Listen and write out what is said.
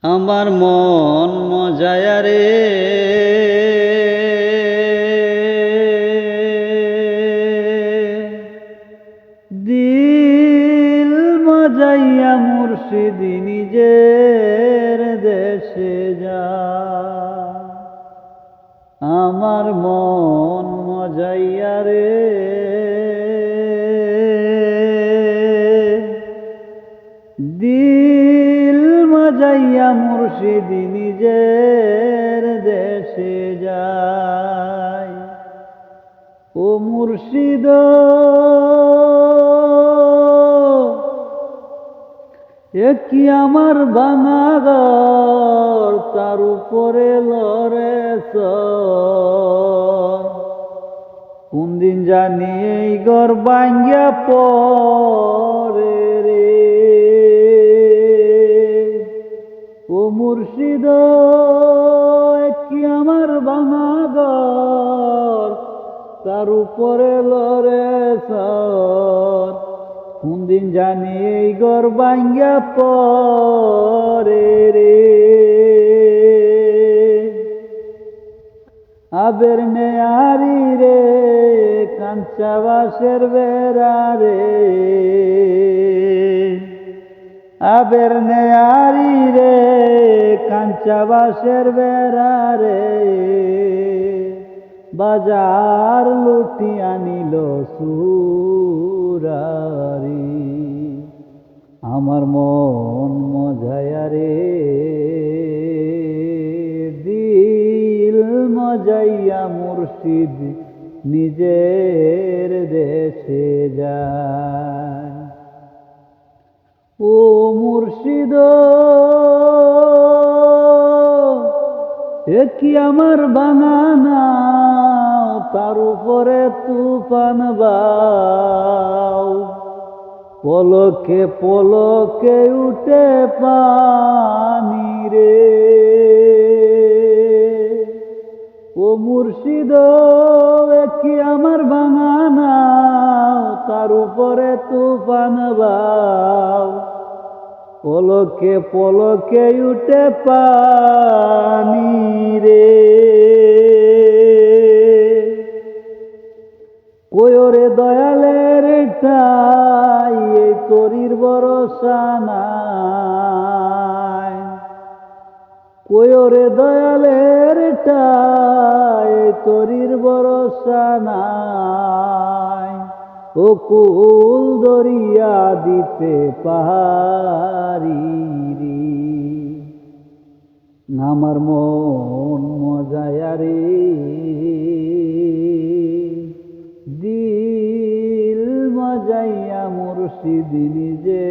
আমার মন মজায়া রে, দিল মজাইয়া মুর্শিদ নিজের দেশে যা। আমার মন মজাইয়া রে, দিল মজাইয়া মুর্শিদ নিজের দেশে যায়। ও মুর্শিদ এ কি আমার ভাঙা ঘর, তার উপরে লড়ে কোন দিন জানি এই ঘর ভাঙ্গিয়া পড়ে রে। ও মুর্শিদ কি আমার ভাঙা ঘর, তার উপরে লড়ে কোন দিন জানি এই ঘর ভাঙ্গিয়া পড়ে রে। আবের নেয়ারি রে, কাঞ্চা বাঁশের বেড়া রে, আবের নেয়ারি রে, কাঞ্চা বাঁশের বেড়া রে, বাজার লুটি আনিল সুরারি। আমার মন মজায়া রে, দিল মজাইয়া মুর্শিদ নিজের দেশে যায়। ও মুর্শিদ এ কি আমার বানানা, তার উপরে তুফান বাও, পলকে পলকে উঠে পানি রে। ও মুর্শিদ এ কি আমার বানানা, তার উপরে তুফান বাও, পলকে পলকে উঠে পানি রে। কয়রে দয়ালের ঠাই, এই তরির ভরসা নাই। কয়রে দয়ালের ঠাই, তরির ভরসা নাই। ও কুল দরিয়া দিতে পারি রে। আমার মন মজায়া রে, দিল মজাইয়া মুর্শিদ নিজে